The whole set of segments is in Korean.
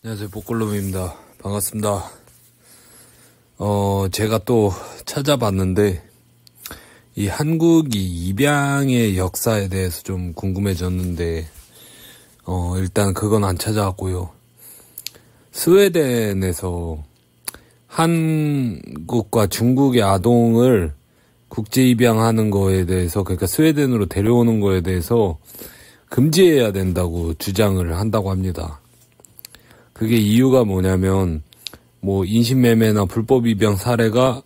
안녕하세요, 복골룸입니다. 반갑습니다. 제가 또 찾아봤는데 이 한국이 입양의 역사에 대해서 좀 궁금해졌는데 일단 그건 안 찾아왔고요. 스웨덴에서 한국과 중국의 아동을 국제 입양하는 거에 대해서, 그러니까 스웨덴으로 데려오는 거에 대해서 금지해야 된다고 주장을 한다고 합니다. 그게 이유가 뭐냐면, 인신매매나 불법 입양 사례가,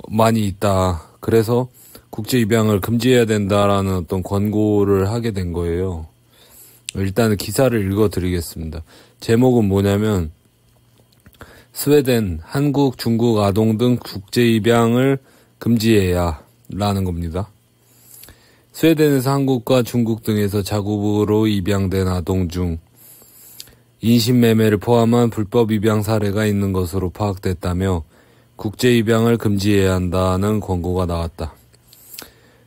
많이 있다. 그래서 국제 입양을 금지해야 된다라는 어떤 권고를 하게 된 거예요. 일단 기사를 읽어드리겠습니다. 제목은 뭐냐면, 스웨덴, 한국, 중국 아동 등 국제 입양을 금지해야 라는 겁니다. 스웨덴에서 한국과 중국 등에서 자국으로 입양된 아동 중 인신매매를 포함한 불법 입양 사례가 있는 것으로 파악됐다며 국제 입양을 금지해야 한다는 권고가 나왔다.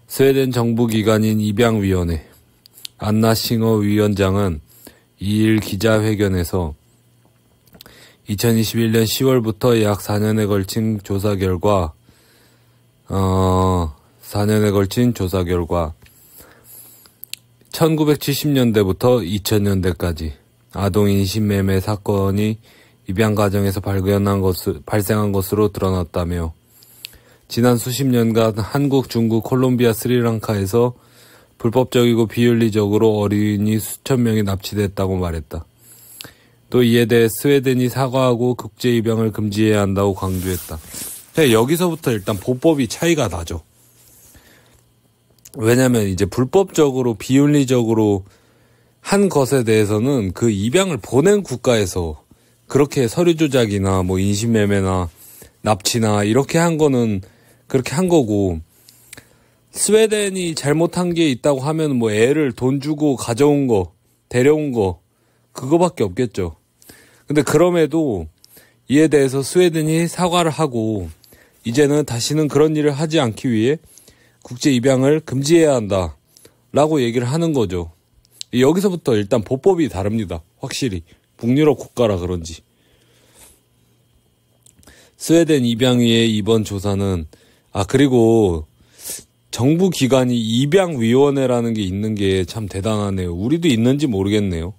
스웨덴 정부기관인 입양위원회 안나 싱어 위원장은 2일 기자회견에서 2021년 10월부터 약 4년에 걸친 조사 결과 1970년대부터 2000년대까지 아동 인신매매 사건이 입양 과정에서 발생한 것으로 드러났다며 지난 수십 년간 한국, 중국, 콜롬비아, 스리랑카에서 불법적이고 비윤리적으로 어린이 수천 명이 납치됐다고 말했다. 또 이에 대해 스웨덴이 사과하고 국제 입양을 금지해야 한다고 강조했다. 여기서부터 일단 보법이 차이가 나죠. 왜냐면 이제 불법적으로 비윤리적으로 한 것에 대해서는 그 입양을 보낸 국가에서 그렇게 서류 조작이나 인신매매나 납치나 이렇게 한 거는 그렇게 한 거고, 스웨덴이 잘못한 게 있다고 하면 애를 돈 주고 가져온 거, 데려온 거, 그거밖에 없겠죠. 근데 그럼에도 이에 대해서 스웨덴이 사과를 하고 이제는 다시는 그런 일을 하지 않기 위해 국제 입양을 금지해야 한다 라고 얘기를 하는 거죠. 여기서부터 일단 보법이 다릅니다. 확실히 북유럽 국가라 그런지. 스웨덴 입양위의 이번 조사는 그리고 정부 기관이 입양위원회라는 게 있는 게 참 대단하네요. 우리도 있는지 모르겠네요.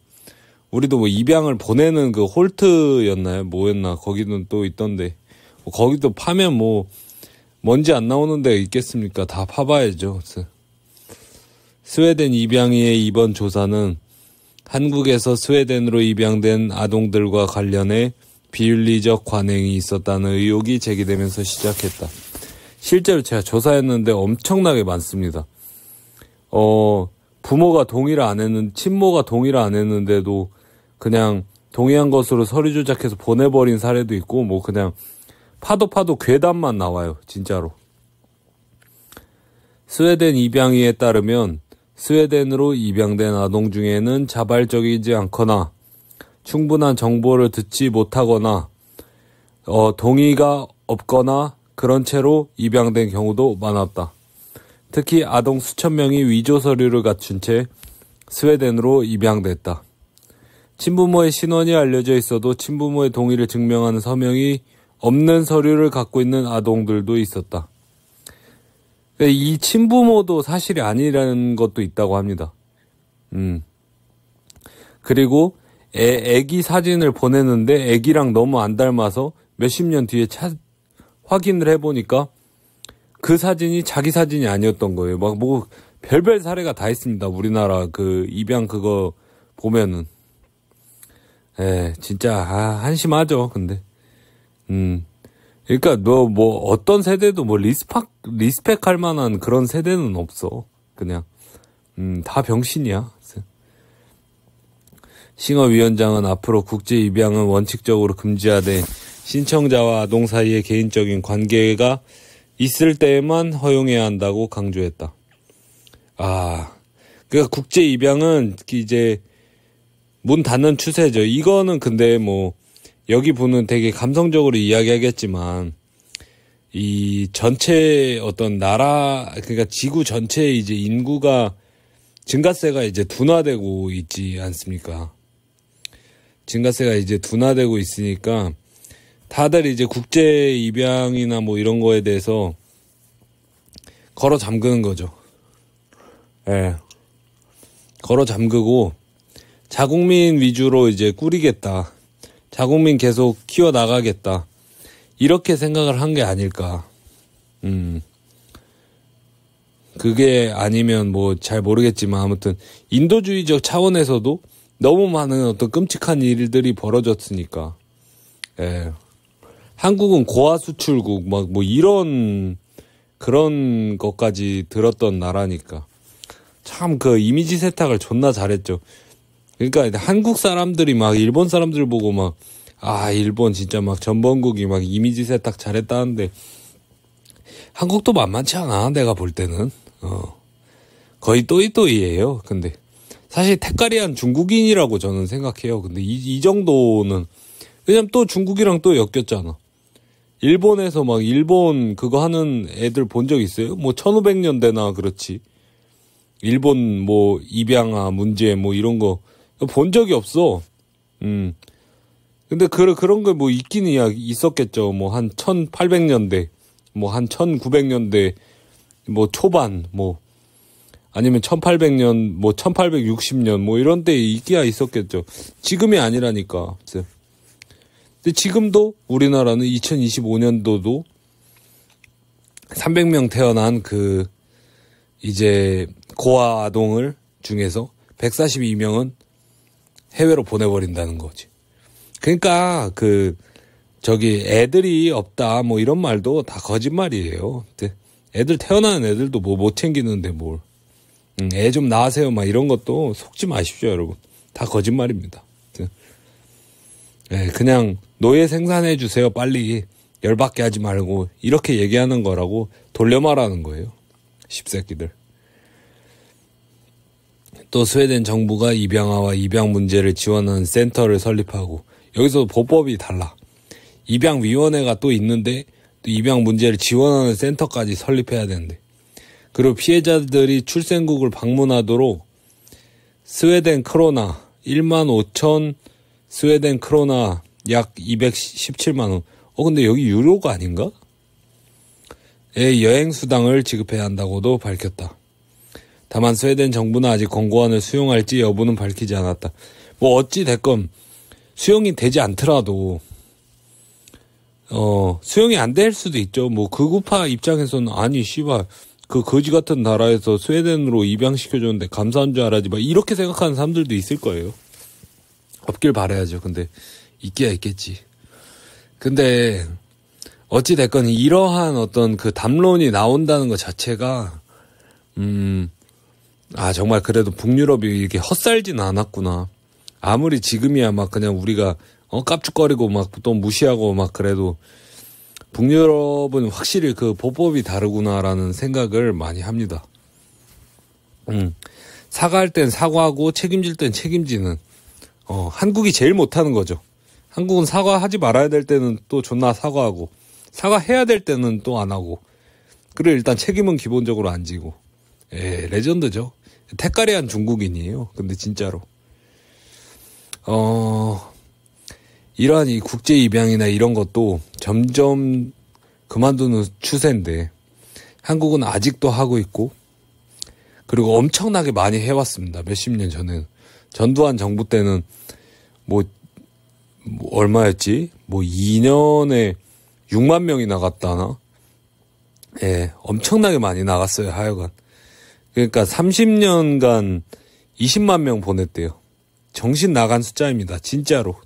우리도 입양을 보내는 그 홀트였나요? 뭐였나? 거기는 또 있던데. 거기도 파면 먼지 안 나오는 데 있겠습니까? 다 파봐야죠. 스웨덴 입양위의 이번 조사는 한국에서 스웨덴으로 입양된 아동들과 관련해 비윤리적 관행이 있었다는 의혹이 제기되면서 시작했다. 실제로 제가 조사했는데 엄청나게 많습니다. 부모가 동의를 안 했는, 친모가 동의를 안 했는데도 그냥 동의한 것으로 서류 조작해서 보내버린 사례도 있고, 그냥 파도 괴담만 나와요, 진짜로. 스웨덴 입양위에 따르면 스웨덴으로 입양된 아동 중에는 자발적이지 않거나 충분한 정보를 듣지 못하거나 동의가 없거나 그런 채로 입양된 경우도 많았다. 특히 아동 수천 명이 위조 서류를 갖춘 채 스웨덴으로 입양됐다. 친부모의 신원이 알려져 있어도 친부모의 동의를 증명하는 서명이 없는 서류를 갖고 있는 아동들도 있었다. 이 친부모도 사실이 아니라는 것도 있다고 합니다. 그리고 애기 사진을 보냈는데 애기랑 너무 안 닮아서 몇십 년 뒤에 확인을 해보니까 그 사진이 자기 사진이 아니었던 거예요. 별별 사례가 다 있습니다. 우리나라 그 입양 그거 보면은. 진짜 한심하죠. 근데 그러니까 어떤 세대도 리스펙할 만한 그런 세대는 없어. 그냥 다 병신이야. 싱어 위원장은 앞으로 국제 입양은 원칙적으로 금지하되 신청자와 아동 사이의 개인적인 관계가 있을 때에만 허용해야 한다고 강조했다. 그러니까 국제 입양은 이제 문 닫는 추세죠. 이거는 근데 여기 분은 되게 감성적으로 이야기하겠지만 이 전체 어떤 나라, 그러니까 지구 전체의 이제 인구가 증가세가 이제 둔화되고 있지 않습니까? 증가세가 이제 둔화되고 있으니까 다들 이제 국제 입양이나 뭐 이런 거에 대해서 걸어 잠그는 거죠. 예. 걸어 잠그고 자국민 위주로 이제 꾸리겠다. 자국민 계속 키워 나가겠다. 이렇게 생각을 한 게 아닐까. 그게 아니면 뭐 잘 모르겠지만 아무튼 인도주의적 차원에서도 너무 많은 어떤 끔찍한 일들이 벌어졌으니까. 예. 한국은 고아 수출국 막 뭐 이런 그런 것까지 들었던 나라니까. 참 그 이미지 세탁을 존나 잘했죠. 그러니까 한국 사람들이 막 일본 사람들 보고 막 일본 진짜 막 전범국이 막 이미지 세탁 잘했다는데 한국도 만만치 않아. 내가 볼 때는 거의 또이또이예요. 근데 사실 태까리한 중국인이라고 저는 생각해요. 근데 이 정도는 왜냐면 또 중국이랑 또 엮였잖아. 일본에서 막 일본 그거 하는 애들 본 적 있어요? 뭐 1500년대나 그렇지. 일본 뭐 입양아 문제 뭐 이런 거 본 적이 없어. 근데 그런 거 뭐 있긴 있었겠죠. 뭐 한 1800년대, 뭐 한 1900년대 뭐 초반 뭐 아니면 1800년 뭐 1860년 뭐 이런 때 있기야 있었겠죠. 지금이 아니라니까. 근데 지금도 우리나라는 2025년도도 300명 태어난 그 이제 고아 아동을 중에서 142명은 해외로 보내버린다는 거지. 그러니까 애들이 없다 뭐 이런 말도 다 거짓말이에요. 애들 태어나는 애들도 뭐 못 챙기는데 뭘. 애 좀 낳으세요 막 이런 것도 속지 마십시오 여러분. 다 거짓말입니다. 그냥 노예 생산해 주세요 빨리. 열받게 하지 말고 이렇게 얘기하는 거라고 돌려 말하는 거예요. 십새끼들. 또 스웨덴 정부가 입양아와 입양 문제를 지원하는 센터를 설립하고 여기서 보법이 달라. 입양위원회가 또 있는데 또 입양 문제를 지원하는 센터까지 설립해야 되는데 그리고 피해자들이 출생국을 방문하도록 스웨덴 크로나 15,000 스웨덴 크로나 약 217만 원. 근데 여기 유로가 아닌가? 여행 수당을 지급해야 한다고도 밝혔다. 다만 스웨덴 정부는 아직 권고안을 수용할지 여부는 밝히지 않았다. 뭐 어찌 됐건 수용이 되지 않더라도 수용이 안 될 수도 있죠. 뭐 극우파 입장에서는 아니 씨발 그 거지 같은 나라에서 스웨덴으로 입양시켜줬는데 감사한 줄 알아야지 막 이렇게 생각하는 사람들도 있을 거예요. 없길 바라야죠. 근데 있기야 있겠지. 근데 어찌 됐건 이러한 어떤 그 담론이 나온다는 것 자체가 정말 그래도 북유럽이 이렇게 헛살진 않았구나. 아무리 지금이야 막 그냥 우리가 깝죽거리고 막 또 무시하고 막 그래도 북유럽은 확실히 그 보법이 다르구나라는 생각을 많이 합니다. 사과할 땐 사과하고 책임질 땐 책임지는 한국이 제일 못하는 거죠. 한국은 사과하지 말아야 될 때는 또 존나 사과하고 사과해야 될 때는 또 안 하고 그리고 일단 책임은 기본적으로 안 지고 레전드죠. 태까리한 중국인이에요. 근데 진짜로 이러한 이 국제 입양이나 이런 것도 점점 그만두는 추세인데 한국은 아직도 하고 있고 그리고 엄청나게 많이 해왔습니다. 몇십 년 전에는 전두환 정부 때는 뭐 얼마였지? 뭐 2년에 6만 명이 나갔다나? 엄청나게 많이 나갔어요. 하여간 그러니까 30년간 20만 명 보냈대요. 정신 나간 숫자입니다. 진짜로.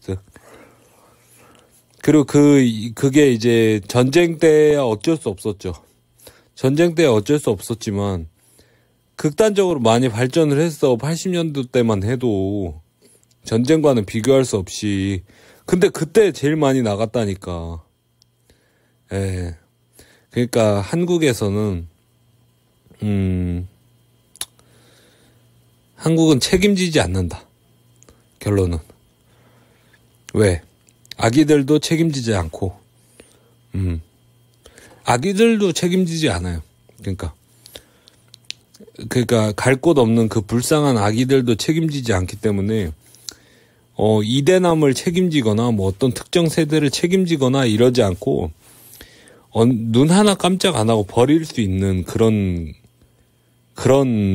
그리고 그게 이제 전쟁 때야 어쩔 수 없었죠. 전쟁 때야 어쩔 수 없었지만 극단적으로 많이 발전을 했어. 80년대 때만 해도 전쟁과는 비교할 수 없이. 근데 그때 제일 많이 나갔다니까. 그러니까 한국에서는 한국은 책임지지 않는다. 결론은. 왜? 아기들도 책임지지 않고, 아기들도 책임지지 않아요. 그러니까 갈 곳 없는 그 불쌍한 아기들도 책임지지 않기 때문에, 이대남을 책임지거나 뭐 어떤 특정 세대를 책임지거나 이러지 않고 눈 하나 깜짝 안 하고 버릴 수 있는 그런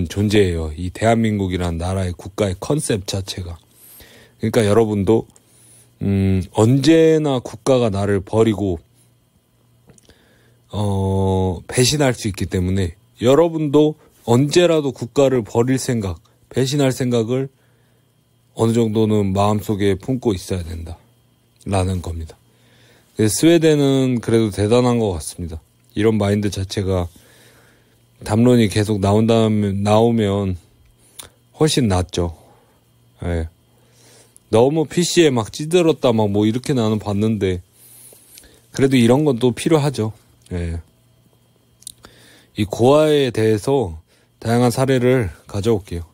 존재예요. 이 대한민국이라는 나라의 국가의 컨셉 자체가. 그러니까 여러분도 언제나 국가가 나를 버리고 배신할 수 있기 때문에 여러분도 언제라도 국가를 버릴 생각, 배신할 생각을 어느 정도는 마음속에 품고 있어야 된다 라는 겁니다. 스웨덴은 그래도 대단한 것 같습니다. 이런 마인드 자체가 담론이 계속 나오면 훨씬 낫죠. 예. 너무 PC에 막 찌들었다 막 뭐 이렇게 나는 봤는데 그래도 이런 건 또 필요하죠. 예. 이 고아에 대해서 다양한 사례를 가져올게요.